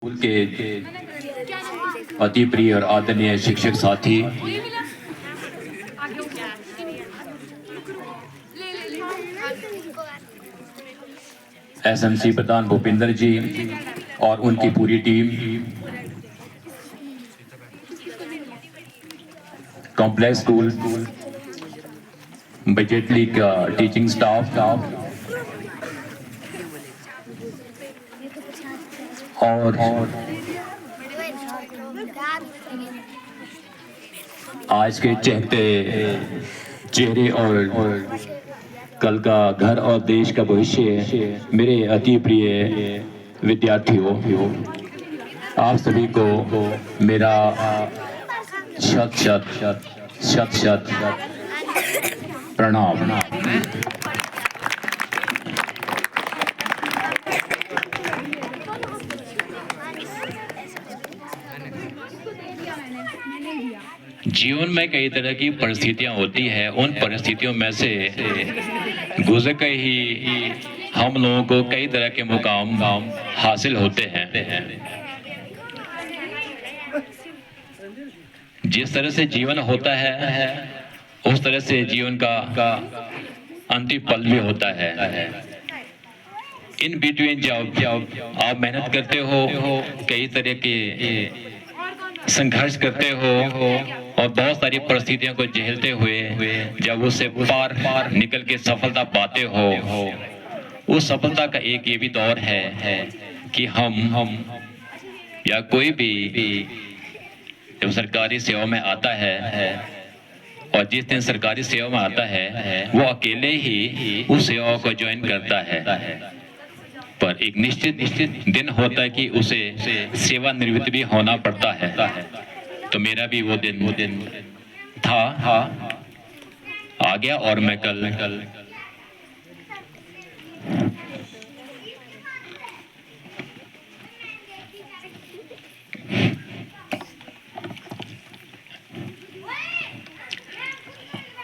School के अति प्रिय और आदरणीय शिक्षक साथी, एसएमसी प्रधान भूपिंदर जी और उनकी पूरी टीम, कॉम्प्लेक्स स्कूल बजेटली का टीचिंग स्टाफ और आज के चहते चेहरे और कल का घर और देश का भविष्य मेरे अति प्रिय विद्यार्थियों, आप सभी को मेरा शत शत शत शत प्रणाम। जीवन में कई तरह की परिस्थितियां होती है, उन परिस्थितियों में से गुजर के ही हम लोगों को कई तरह के मुकाम हासिल होते हैं। जिस तरह से जीवन होता है उस तरह से जीवन का अंतिम पल भी होता है। इन बिटवीन जब आप मेहनत करते हो, कई तरह के संघर्ष करते हो और बहुत सारी परिस्थितियों को झेलते हुए जब उससे पार निकल के सफलता पाते हो, उस सफलता का एक ये भी दौर है कि हम या कोई भी जब सरकारी सेवा में आता है और जिस दिन सरकारी सेवा में आता है वो अकेले ही उस सेवा को ज्वाइन करता है, पर एक निश्चित दिन होता है कि उसे सेवानिवृत्त भी होना पड़ता है। तो मेरा भी वो दिन था, आ गया और मैं कल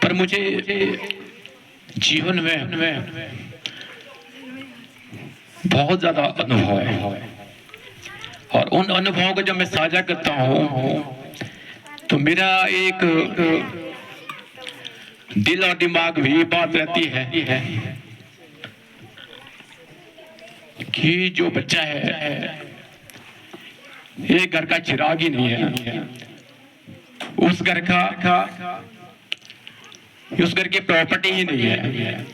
पर मुझे जीवन में बहुत ज्यादा अनुभव है और उन अनुभवों को जब मैं साझा करता हूँ तो मेरा एक दिल और दिमाग भी बात रहती है कि जो बच्चा है ये घर का चिराग ही नहीं है, उस घर की प्रॉपर्टी ही नहीं है।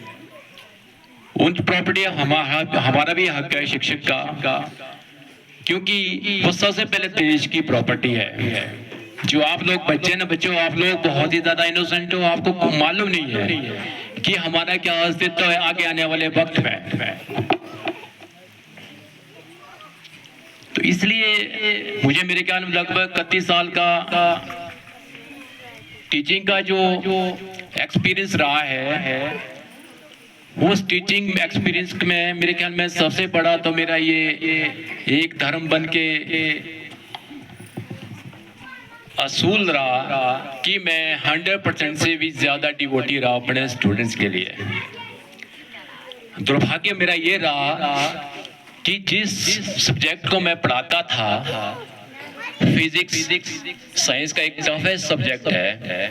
उन प्रॉपर्टी हमारा भी हक है शिक्षक का, क्योंकि वो सबसे पहले देश की प्रॉपर्टी है। जो आप लोग बच्चों आप लोग बहुत ही ज्यादा इनोसेंट हो, आपको मालूम नहीं है कि हमारा क्या अस्तित्व है आगे आने वाले वक्त में। तो इसलिए मुझे मेरे ख्याल में लगभग 31 साल का टीचिंग का जो एक्सपीरियंस रहा है, उस टीचिंग एक्सपीरियंस में मेरे ख्याल में सबसे बड़ा तो मेरा ये एक धर्म बन के असूल रहा कि मैं 100% से भी ज्यादा डिवोटी रहा अपने स्टूडेंट्स के लिए। दुर्भाग्य मेरा ये रहा कि जिस सब्जेक्ट को मैं पढ़ाता था, फिजिक्स साइंस का एक टफेस्ट सब्जेक्ट है,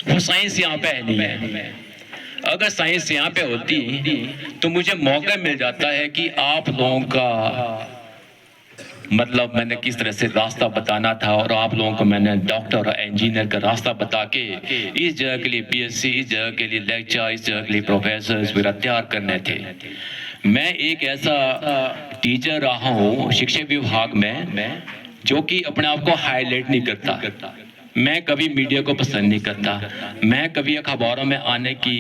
वो साइंस यहाँ पे नहीं है। अगर साइंस यहाँ पे होती तो मुझे मौका मिल जाता है कि आप लोगों का मतलब मैंने किस तरह से रास्ता बताना था और आप लोगों को मैंने डॉक्टर और इंजीनियर का रास्ता बता के इस जगह के लिए पीएचडी, इस जगह के लिए लेक्चर, इस जगह के लिए प्रोफेसर मेरा तैयार करने थे। मैं एक ऐसा टीचर रहा हूँ शिक्षा विभाग में जो कि अपने आप को हाईलाइट नहीं करता। मैं कभी मीडिया को पसंद नहीं करता, मैं कभी अखबारों में आने की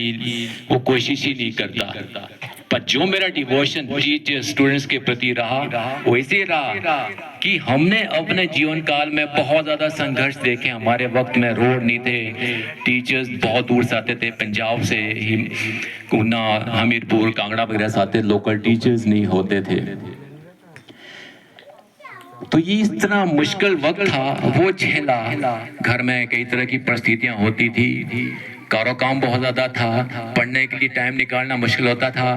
वो कोशिश ही नहीं करता। पर जो मेरा डिवोशन टीचर स्टूडेंट्स के प्रति रहा वो ऐसे रहा कि हमने अपने जीवन काल में बहुत ज्यादा संघर्ष देखे। हमारे वक्त में रोड नहीं थे, टीचर्स बहुत दूर से आते थे, पंजाब से ऊना, हमीरपुर, कांगड़ा वगैरह से आते, लोकल टीचर्स नहीं होते थे। तो ये इस तरह मुश्किल वक्त था, वो झेला। घर में कई तरह की परिस्थितियां होती थी, काम बहुत ज्यादा था, पढ़ने के लिए टाइम निकालना मुश्किल होता था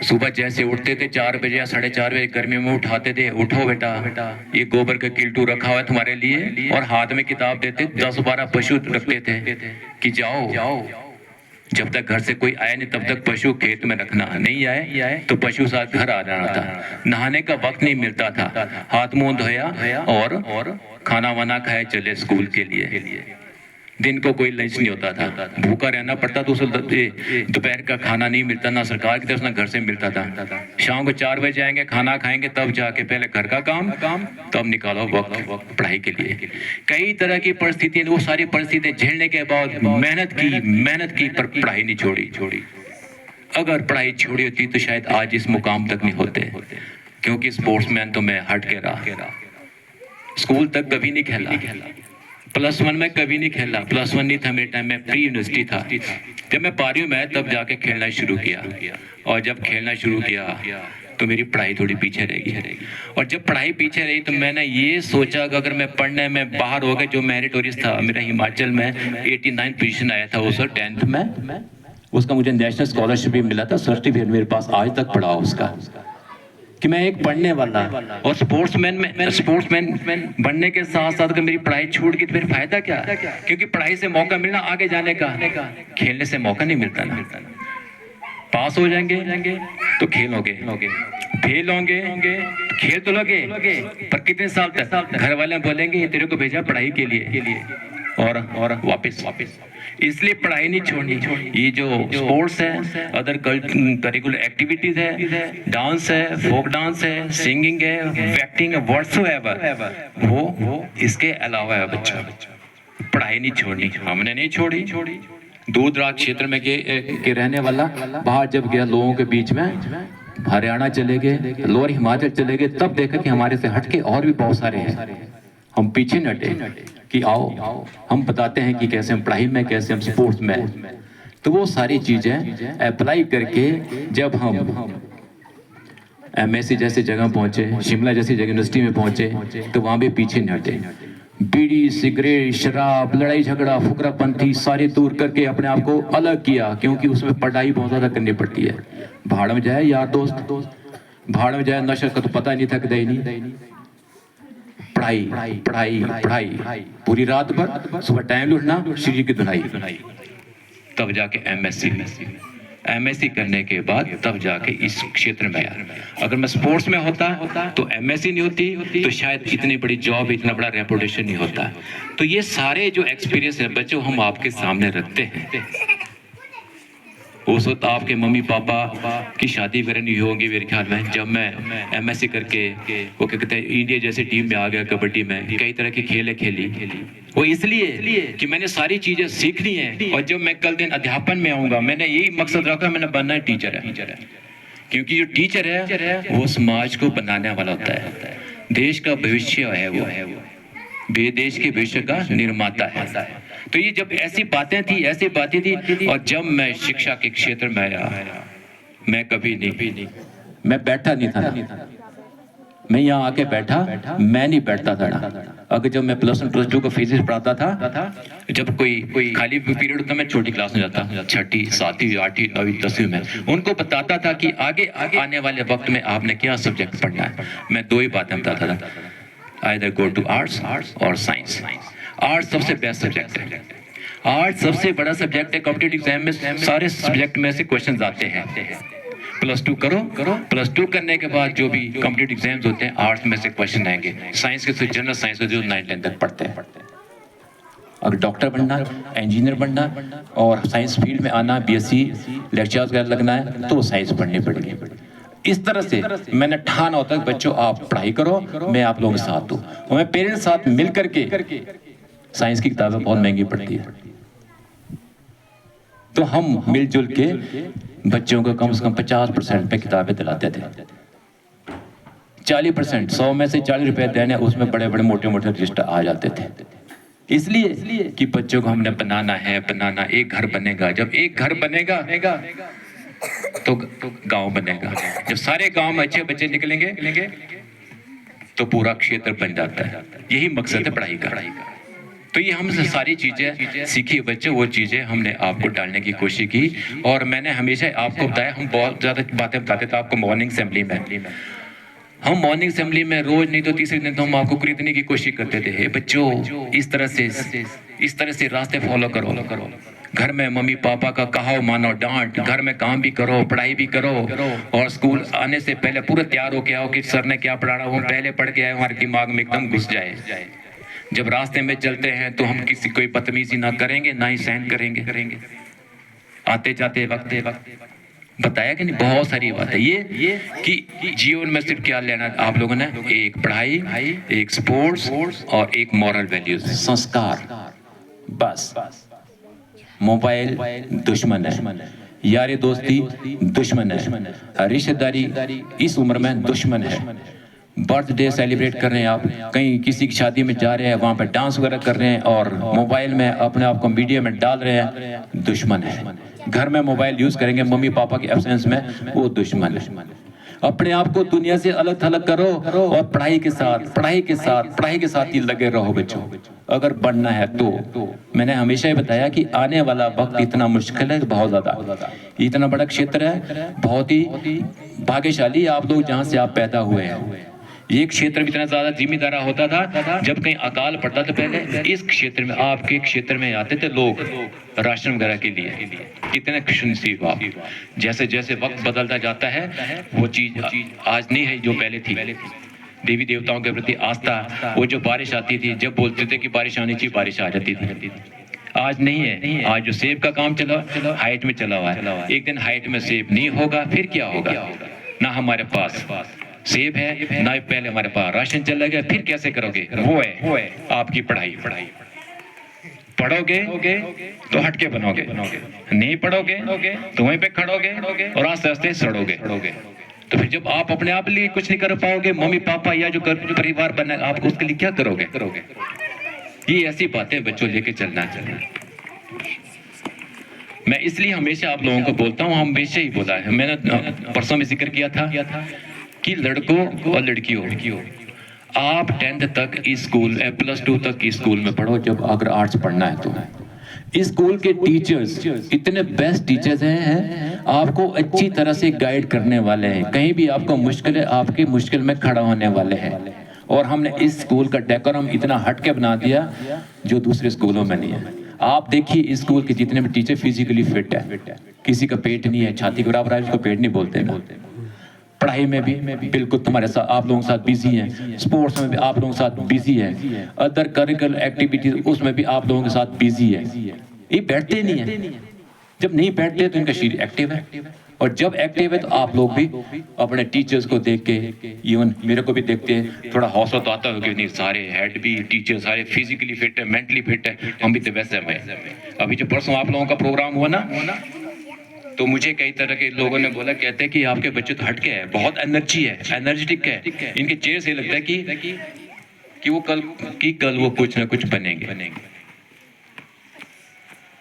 सुबह जैसे उठते थे 4 बजे या 4:30 बजे, गर्मी में उठाते थे, उठो बेटा ये गोबर का किल्टू रखा हुआ है तुम्हारे लिए, और हाथ में किताब देते, 10-12 पशु रखते थे कि जाओ जब तक घर से कोई आए नहीं तब तक पशु खेत में रखना, नहीं आए तो पशु साथ घर आ जाना था। नहाने का वक्त नहीं मिलता था, हाथ मुंह धोया और खाना वाना खाए चले स्कूल के लिए। दिन को कोई लंच नहीं होता था, भूखा रहना पड़ता, तो दोपहर का खाना नहीं मिलता, ना सरकार की तरफ ना घर से मिलता था। शाम को 4 बजे आएंगे, खाना खाएंगे, तब जाके पहले घर का काम, तब निकालो वक्त पढ़ाई के लिए। कई तरह की परिस्थितियां, वो सारी परिस्थितियां झेलने के बाद मेहनत की पर पढ़ाई नहीं छोड़ी। अगर पढ़ाई छोड़ी होती तो शायद आज इस मुकाम तक नहीं होते, क्योंकि स्पोर्ट्समैन तो मैं हट के रहा। स्कूल तक कभी नहीं खेला, +1 में कभी नहीं खेला, +1 नहीं था मेरे टाइम में, प्री यूनिवर्सिटी था। जब मैं 12वीं में तब जाके खेलना शुरू किया, और जब खेलना शुरू किया तो मेरी पढ़ाई थोड़ी पीछे रहेगी। और जब पढ़ाई पीछे रही तो मैंने ये सोचा कि अगर मैं पढ़ने में बाहर हो गया, जो मेरिटोरियस था मेरा हिमाचल में 89 पोजीशन आया था उस 10th में, उसका मुझे नेशनल स्कॉलरशिप भी मिला था, सर्टिफिकेट मेरे पास आज तक पड़ा उसका, कि मैं एक पढ़ने वाला और स्पोर्ट्समैन बनने के साथ साथ अगर मेरी पढ़ाई छूट गई तो फिर फायदा क्या? क्योंकि पढ़ाई से मौका मिलना आगे जाने का, खेलने से मौका नहीं मिलता ना। पास हो जाएंगे तो खेलोगे, फेल होंगे तो खेल तो लोगे, पर कितने साल तक? घर वाले बोलेंगे तेरे को भेजा पढ़ाई के लिए, और वापस। इसलिए पढ़ाई नहीं छोड़नी। ये जो स्पोर्ट्स है, अदर करिकुलर एक्टिविटीज है, डांस है, फोक डांस है, सिंगिंग है, एक्टिंग है, व्हाटसोएवर, वो इसके अलावा है बच्चा। पढ़ाई नहीं छोड़नी, हमने नहीं छोड़ी। दूर दराज क्षेत्र में के रहने वाला बाहर जब गया लोगों के बीच में, हरियाणा चले गए, लोअर हिमाचल चले गए, तब देखा कि हमारे से हटके और भी बहुत सारे हैं। हम पीछे न हटे कि आओ हम बताते हैं कि कैसे हम पढ़ाई में, कैसे हम स्पोर्ट्स में। तो वो सारी चीजें अप्लाई करके जब हम MSc जैसी जगह पहुंचे, शिमला जैसी जगह यूनिवर्सिटी में पहुंचे, तो वहां भी पीछे न हटे। बीड़ी, सिगरेट, शराब, लड़ाई झगड़ा, फुकरापंथी सारे दूर करके अपने आप को अलग किया, क्योंकि उसमें पढ़ाई बहुत ज्यादा करनी पड़ती है। भाड़ में जाए यार दोस्त, भाड़ में जाए नशा का तो पता नहीं था कहीं नहीं। पढ़ाई पूरी रात भर, सुबह टाइम उठना, श्री की धुनाई, तब जाके MSc करने के बाद तब जाके इस क्षेत्र में आया। अगर मैं स्पोर्ट्स में होता तो MSc नहीं होती, तो शायद इतनी बड़ी जॉब, इतना बड़ा रेपुटेशन नहीं होता। तो ये सारे जो एक्सपीरियंस है बच्चों हम आपके सामने रखते हैं। उस वक्त आपके मम्मी पापा की शादी वगैरह नहीं होगी मेरे ख्याल में, जब मैं MSc करके वो क्या कहते हैं इंडिया जैसी टीम में आ गया, कबड्डी में कई तरह की खेलें खेली। वो इसलिए कि मैंने सारी चीजें सीखनी है, और जब मैं कल दिन अध्यापन में आऊंगा मैंने यही मकसद रखा, मैंने बनना है टीचर है। क्योंकि जो टीचर है वो समाज को बनाने वाला होता है, देश का भविष्य है, वो देश के भविष्य का निर्माता है। तो ये जब ऐसी बातें थी, और जब मैं शिक्षा के क्षेत्र में आया, मैं कभी नहीं, मैं बैठा नहीं था, मैं यहाँ आके बैठा, मैं नहीं बैठता था। अगर जब मैं +1 +2 का फिजिक्स पढ़ाता था, जब कोई खाली पीरियड होता मैं छोटी क्लास में जाता, 6ठी 7वीं 8वीं 9वीं 10वीं में, उनको बताता था कि आगे आने वाले वक्त में आपने क्या सब्जेक्ट पढ़ना है। मैं 2 ही बातें बताता था, आइदर गो टू आर्ट्स और साइंस। आर्ट्स सबसे बेस्ट सब्जेक्ट है, आर्ट्स सबसे बड़ा सब्जेक्ट है। कॉम्पिटिटिव एग्जाम में सारे सब्जेक्ट में से क्वेश्चन आते हैं। +2 करो, +2 करने के बाद जो भी कॉम्पिटिटिव एग्जाम्स होते हैं आर्ट्स में से क्वेश्चन आएंगे। साइंस के तो जनरल साइंस जो 9-10 तक पढ़ते हैं। अगर डॉक्टर बनना, इंजीनियर बनना और साइंस फील्ड में आना, BSc लेक्चर्स वगैरह लगना है, तो साइंस पढ़नी पड़ेगी। इस तरह से मैंने ठाना होता है बच्चों आप पढ़ाई करो, मैं आप लोगों के साथ हूँ। और मैं पेरेंट्स साथ मिल करके, साइंस की किताबें बहुत महंगी पड़ती है, तो हम मिलजुल के बच्चों को कम से कम 50% पे किताबें दिलाते थे। 40%, 100 में से 40 रुपए देने, उसमें बड़े बड़े मोटे मोटे रजिस्टर आ जाते थे। इसलिए कि बच्चों को हमने बनाना। एक घर बनेगा, जब एक घर बनेगा तो गांव बनेगा। जब सारे गांव में अच्छे बच्चे निकलेंगे तो पूरा क्षेत्र बन जाता है। यही मकसद है पढ़ाई का। तो ये हमसे सारी चीज़ें सीखी बच्चे, वो चीज़ें हमने आपको डालने की कोशिश की। और मैंने हमेशा आपको बताया, हम बहुत ज़्यादा बातें बताते थे आपको मॉर्निंग असेंबली में। हम मॉर्निंग असेंबली में रोज नहीं तो तीसरे दिन तो हम आपको खरीदने की कोशिश करते थे, हे बच्चों इस तरह से रास्ते फॉलो करो, घर में मम्मी पापा का कहा मानो, डांट, घर में काम भी करो, पढ़ाई भी करो, और स्कूल आने से पहले पूरा तैयार हो के आओ कि सर ने क्या पढ़ाना वो पहले पढ़ के आए, हमारे दिमाग में एकदम घुस जाए। जब रास्ते में चलते हैं तो हम किसी कोई बदतमीजी ना करेंगे, ना ही सहन करेंगे। आते जाते वक्त बताया कि नहीं, बहुत सारी बात है ये कि जीवन में सिर्फ क्या लेना आप लोगों ने, एक पढ़ाई, एक स्पोर्ट्स और एक मॉरल वैल्यूज, संस्कार, बस। मोबाइल दुश्मन है, यारी दोस्ती दुश्मन है, रिश्तेदारी इस उम्र में दुश्मन है। बर्थडे सेलिब्रेट कर रहे हैं आप, कहीं किसी की शादी में जा रहे हैं, वहाँ पे डांस वगैरह कर रहे हैं और मोबाइल में अपने आप को मीडिया में डाल रहे हैं, दुश्मन है। घर में मोबाइल यूज करेंगे मम्मी पापा के एब्सेंस में, वो दुश्मन है। अपने आप को दुनिया से अलग थलग करो और पढ़ाई के साथ ही लगे रहो बच्चों, अगर बढ़ना है तो। मैंने हमेशा ही बताया कि आने वाला वक्त इतना मुश्किल है, बहुत ज्यादा, इतना बड़ा क्षेत्र है, बहुत ही भाग्यशाली आप लोग जहाँ से आप पैदा हुए हैं। ये क्षेत्र भी इतना ज्यादा जिम्मेदार होता था, जब कहीं अकाल पड़ता था पहले इस क्षेत्र में, आपके क्षेत्र में आते थे लोग राशन वगैरह के लिए। कितने खुशनसीब आप। जैसे जैसे वक्त बदलता जाता है वो चीज आज नहीं है जो पहले थी। देवी देवताओं के प्रति आस्था, वो जो बारिश आती थी, जब बोलते थे कि बारिश आनी चाहिए बारिश आ जाती थी, आज नहीं है। आज जो सेब का काम चला हाइट में चला हुआ है, एक दिन हाइट में सेब नहीं होगा, फिर क्या होगा? ना हमारे पास सेब है, ना पहले हमारे पास राशन चला गया, फिर कैसे करोगे? वो है आपकी पढ़ाई। पढ़ोगे तो हटके बनोगे, नहीं पढ़ोगे तो वहीं पे खड़ोगे और आस्ते आस्ते सड़ोगे। तो फिर जब आप अपने आप लिए कुछ नहीं कर पाओगे, मम्मी पापा या जो परिवार बना आप उसके लिए क्या करोगे? ये ऐसी बातें बच्चों लेके चलना। मैं इसलिए हमेशा आप लोगों को बोलता हूँ, हमेशा ही बोला है, मैंने परसों में जिक्र किया था कि लड़कों और लड़कियों, आप 10th तक इस स्कूल +2 तक इस स्कूल में पढ़ो, जब अगर आर्ट्स पढ़ना है तो। इस स्कूल के टीचर्स इतने बेस्ट टीचर्स हैं, आपको अच्छी तरह से गाइड करने वाले हैं, कहीं भी आपको मुश्किल है आपकी मुश्किल में खड़ा होने वाले हैं। और हमने इस स्कूल का डेकोरम इतना हटके बना दिया जो दूसरे स्कूलों में नहीं है। आप देखिए इस स्कूल के जितने भी टीचर फिजिकली फिट है, किसी का पेट नहीं है, छाती के बराबर है, उसको पेट नहीं बोलते। पढ़ाई में भी बिल्कुल तुम्हारे साथ आप लोगों के साथ बिजी हैं, स्पोर्ट्स में भी आप लोगों के साथ बिजी है, अदर करिकुलर एक्टिविटीज उसमें भी आप लोगों के साथ बिजी है। ये बैठते नहीं है, जब नहीं बैठते तो इनका शरीर एक्टिव है, और जब एक्टिव है तो आप लोग भी अपने टीचर्स को देख के, इवन मेरे को भी देखते हैं, थोड़ा हौसला तो आता है कि नहीं सारे हेड भी टीचर सारे फिजिकली फिट है, मेंटली फिट है, हम भी तो वैसे हैं। अभी जो परसों आप लोगों का प्रोग्राम हुआ ना, तो मुझे कई तरह के लोगों ने बोला, कहते हैं कि आपके बच्चे तो हटके हैं, बहुत एनर्जी है, एनर्जेटिक है, इनके चेहरे से लगता है कि वो कल वो कुछ ना कुछ बनेंगे।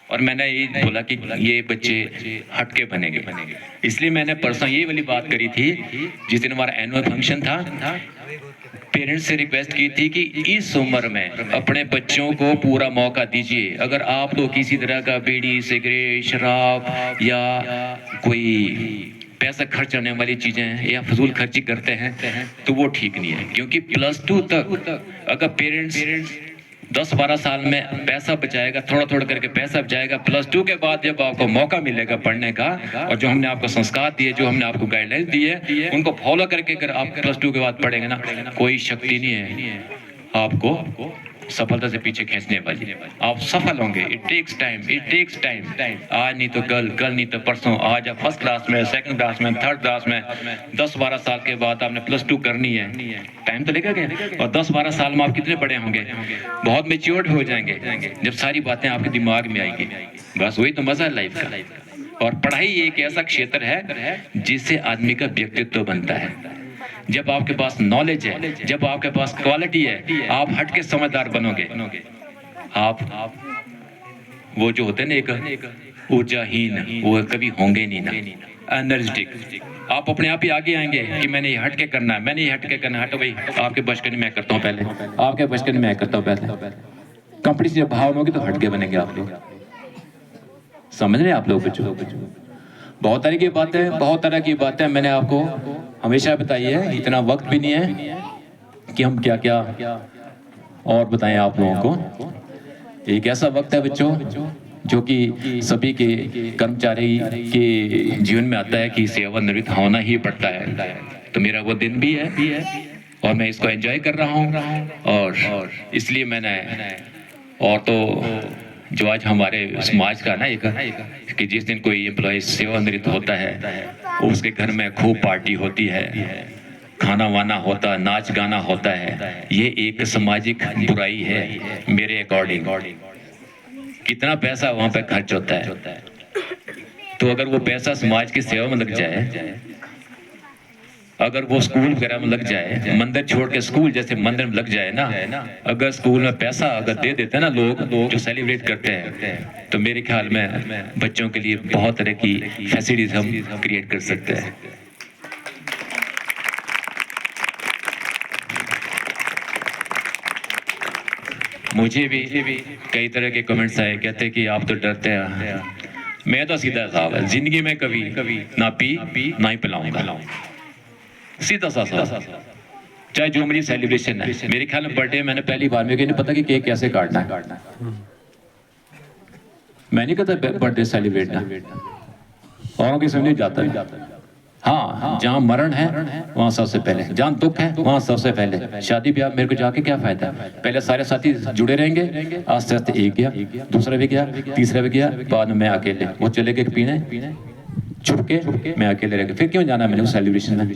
और मैंने ये बोला कि ये बच्चे हटके बनेंगे। इसलिए मैंने परसों ये वाली बात करी थी, जिस दिन हमारा एनुअल फंक्शन था, पेरेंट्स से रिक्वेस्ट की थी कि इस उम्र में अपने बच्चों को पूरा मौका दीजिए। अगर आप लोग किसी तरह का बीड़ी सिगरेट शराब या कोई पैसा खर्च होने वाली चीजें या फजूल खर्ची करते हैं तो वो ठीक नहीं है, क्योंकि +2 तक अगर पेरेंट्स 10-12 साल में पैसा बचाएगा, थोड़ा थोड़ा करके पैसा बचाएगा, +2 के बाद जब आपको मौका मिलेगा पढ़ने का, और जो हमने आपको संस्कार दिए, जो हमने आपको गाइडलाइंस दी है, उनको फॉलो करके अगर आप +2 के बाद पढ़ेंगे ना, कोई शक्ति नहीं है आपको सफलता से पीछे खींचने वाली। आप सफल होंगे। It takes time. आज नहीं तो कल नहीं तो परसों। आज आप फर्स्ट क्लास में, सेकंड क्लास में, थर्ड क्लास में, 10-12 साल के बाद आपने +2 करनी है, टाइम तो लगेगा। और 10-12 साल में आप कितने बड़े होंगे, बहुत मेच्योर्ड हो जाएंगे, जब सारी बातें आपके दिमाग में आएगी। बस वही तो मजा है लाइफ का। और पढ़ाई एक ऐसा क्षेत्र है जिससे आदमी का व्यक्तित्व बनता है। जब आपके पास नॉलेज है, जब आपके पास क्वालिटी है, आप हट के समझदार बनोगे। आप वो जो होते हैं ना एक ऊर्जाहीन, वो कभी होंगे नहीं ना, एनर्जेटिक। आप अपने आप ही आगे आएंगे कि मैंने ये हट के करना है, हटो भाई, आपके बस के नहीं मैं करता हूँ पहले, आपके बस के नहीं मैं करता हूँ पहले। कंपटीशन भाव में होगी तो हटके बनेंगे आप लोग। समझ रहे हैं आप लोग बच्चों? बहुत तरह की बातें, बहुत तरह की बातें मैंने आपको हमेशा बताई है। इतना वक्त भी नहीं है कि हम क्या क्या और बताएं आप लोगों को। एक ऐसा वक्त है बच्चों जो कि सभी के कर्मचारी के जीवन में आता है कि सेवानिवृत्त होना ही पड़ता है। तो मेरा वो दिन भी है और मैं इसको एंजॉय कर रहा हूँ। और इसलिए मैंने और तो जो आज हमारे समाज का ना एक कि जिस दिन कोई एम्प्लॉय सेवानिवृत्त होता है उसके घर में खूब पार्टी होती है, खाना वाना होता, नाच गाना होता है। ये एक सामाजिक बुराई है मेरे अकॉर्डिंग। कितना पैसा वहां पे खर्च होता है, तो अगर वो पैसा समाज की सेवा में लग जाए, अगर वो स्कूल वगैरह में लग जाए, मंदिर छोड़ के स्कूल जैसे मंदिर में लग जाए ना, अगर स्कूल में पैसा अगर दे देते हैं ना लोग जो सेलिब्रेट करते हैं, तो मेरे ख्याल में बच्चों के लिए बहुत तरह की फैसिलिटीज हम क्रिएट कर सकते हैं। मुझे भी कई तरह के कमेंट्स आए, कहते कि आप तो डरते हैं। मैं तो सीधा साहब है, जिंदगी में कभी ना पी ना ही पिलाऊंगा, सीधा सा चाहे जो मेरी सेलिब्रेशन है। मेरे ख्याल में बर्थडे मैंने पहली बार, मेरे को नहीं पता कि केक कैसे काटना है। मैं नहीं कहता बर्थडे सेलिब्रेट ना, औरों के समझ जाता है। हाँ, जहाँ मरण है वहाँ सबसे पहले, जहाँ दुख है वहाँ सबसे पहले। शादी ब्याह मेरे को जाके क्या फायदा? पहले सारे साथी जुड़े रहेंगे, आस्ते आस्ते एक गया, दूसरा भी गया, तीसरा भी गया, बाद में मैं अकेले। वो चले गए पीने, छुप के मैं अकेले रह गया। फिर क्यों जाना मैंने उस सेलिब्रेशन में?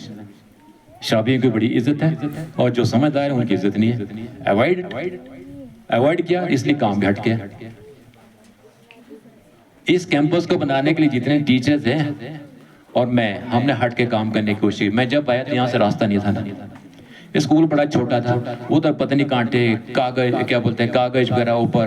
शादियों की बड़ी इज्जत है और जो समझदार है उनकी इज्जत नहीं है। अवॉइड किया इसलिए काम भी हट गया। इस कैंपस को बनाने के लिए जितने टीचर्स हैं और हमने हट के काम करने की कोशिश। मैं जब आया तो यहाँ से रास्ता नहीं था ना, स्कूल बड़ा छोटा था, उधर पता नहीं कांटे, कागज क्या बोलते हैं, कागज वगैरह ऊपर,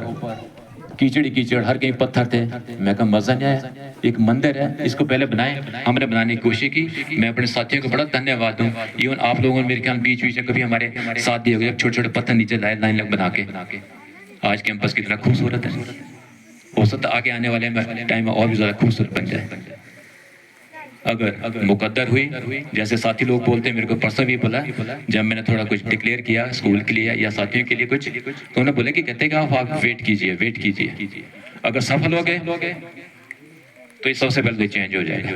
कीचड़, हर कहीं पत्थर थे। मैं कहा मजा नहीं आया, एक मंदिर है इसको पहले बनाए। हमने बनाने की कोशिश की। मैं अपने साथियों को बड़ा धन्यवाद दूं, इवन आप लोगों ने मेरे ख्याल बीच में कभी हमारे साथ दिए होंगे, छोटे छोटे पत्थर नीचे लाए लाइन लग बना के। आज कैंपस कितना खूबसूरत है, हो सकता आगे आने वाले टाइम में और भी ज्यादा खूबसूरत बन जाए। अगर मुकद्दर हुई, जैसे साथी लोग बोलते हैं, मेरे को परसों भी बोला, जब मैंने थोड़ा कुछ डिक्लेयर किया स्कूल के लिए या साथियों के लिए कुछ, तो उन्होंने बोला कि कहते हैं आप वेट कीजिए। अगर सफल हो गए तो ये सबसे पहले चेंज हो जाएगा।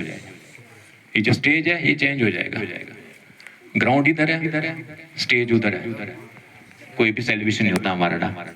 ये जो स्टेज है ये चेंज हो जाएगा। ग्राउंड इधर है, स्टेज उधर है, कोई भी सेलिब्रेशन नहीं होता हमारा ना।